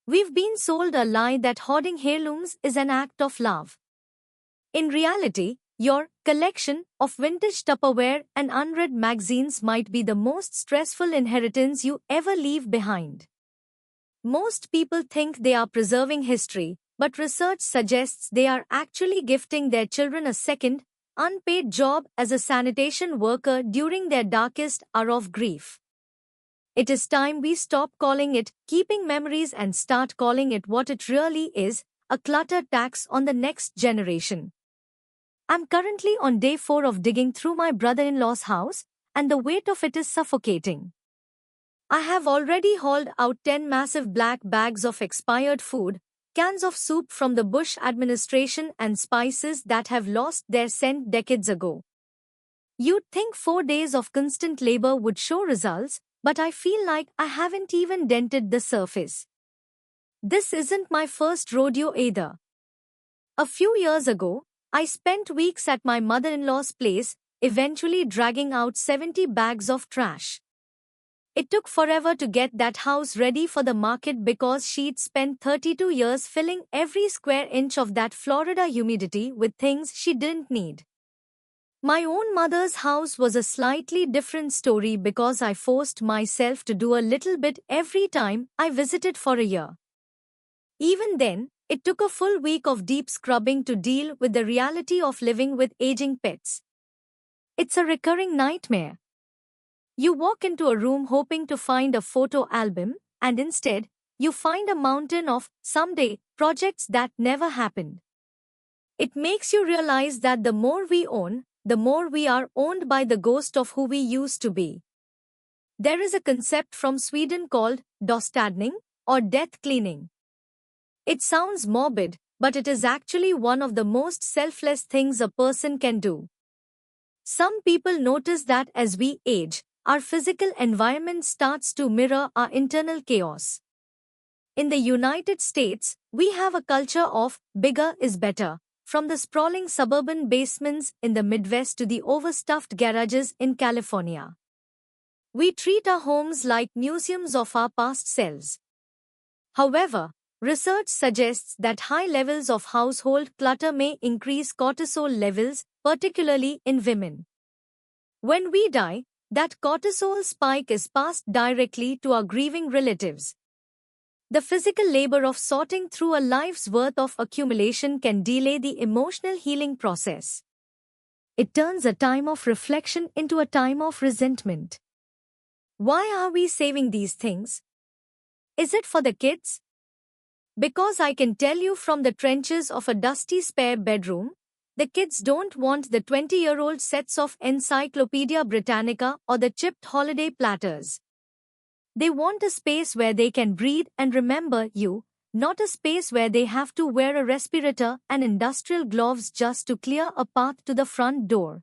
We've been sold a lie that hoarding heirlooms is an act of love. In reality, your collection of vintage Tupperware and unread magazines might be the most stressful inheritance you ever leave behind. Most people think they are preserving history, but research suggests they are actually gifting their children a second, unpaid job as a sanitation worker during their darkest hour of grief. It is time we stop calling it keeping memories and start calling it what it really is, a clutter tax on the next generation. I'm currently on day 4 of digging through my brother-in-law's house, and the weight of it is suffocating. I have already hauled out 10 massive black bags of expired food, cans of soup from the Bush administration and spices that have lost their scent decades ago. You'd think 4 days of constant labor would show results, but I feel like I haven't even dented the surface. This isn't my first rodeo either. A few years ago, I spent weeks at my mother-in-law's place, eventually dragging out 70 bags of trash. It took forever to get that house ready for the market because she'd spent 32 years filling every square inch of that Florida humidity with things she didn't need. My own mother's house was a slightly different story because I forced myself to do a little bit every time I visited for a year. Even then, it took a full week of deep scrubbing to deal with the reality of living with aging pets. It's a recurring nightmare. You walk into a room hoping to find a photo album, and instead, you find a mountain of someday projects that never happened. It makes you realize that the more we own, the more we are owned by the ghost of who we used to be. There is a concept from Sweden called dostadning, or death cleaning. It sounds morbid, but it is actually one of the most selfless things a person can do. Some people notice that as we age, our physical environment starts to mirror our internal chaos. In the United States, we have a culture of bigger is better, from the sprawling suburban basements in the Midwest to the overstuffed garages in California. We treat our homes like museums of our past selves. However, research suggests that high levels of household clutter may increase cortisol levels, particularly in women. When we die, that cortisol spike is passed directly to our grieving relatives. The physical labor of sorting through a life's worth of accumulation can delay the emotional healing process. It turns a time of reflection into a time of resentment. Why are we saving these things? Is it for the kids? Because I can tell you from the trenches of a dusty spare bedroom, the kids don't want the 20-year-old sets of Encyclopedia Britannica or the chipped holiday platters. They want a space where they can breathe and remember you, not a space where they have to wear a respirator and industrial gloves just to clear a path to the front door.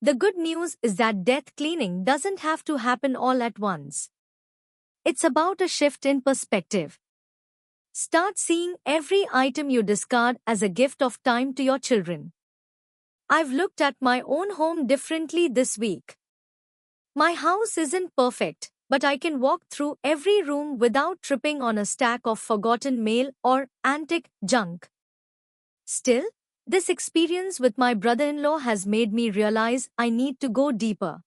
The good news is that death cleaning doesn't have to happen all at once. It's about a shift in perspective. Start seeing every item you discard as a gift of time to your children. I've looked at my own home differently this week. My house isn't perfect, but I can walk through every room without tripping on a stack of forgotten mail or antique junk. Still, this experience with my brother-in-law has made me realize I need to go deeper.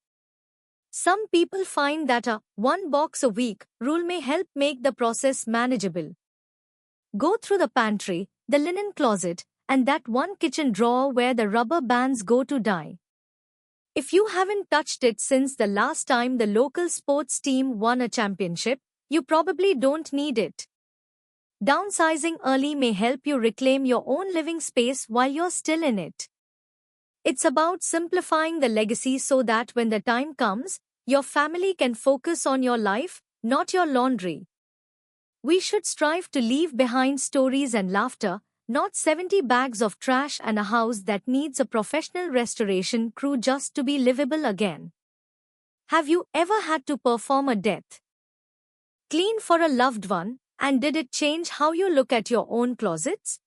Some people find that a one box a week rule may help make the process manageable. Go through the pantry, the linen closet, and that one kitchen drawer where the rubber bands go to die. If you haven't touched it since the last time the local sports team won a championship, you probably don't need it. Downsizing early may help you reclaim your own living space while you're still in it. It's about simplifying the legacy so that when the time comes, your family can focus on your life, not your laundry. We should strive to leave behind stories and laughter, not 70 bags of trash and a house that needs a professional restoration crew just to be livable again. Have you ever had to perform a death clean for a loved one, and did it change how you look at your own closets?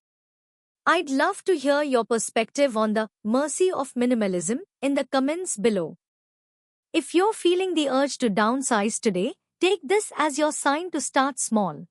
I'd love to hear your perspective on the mercy of minimalism in the comments below. If you're feeling the urge to downsize today, take this as your sign to start small.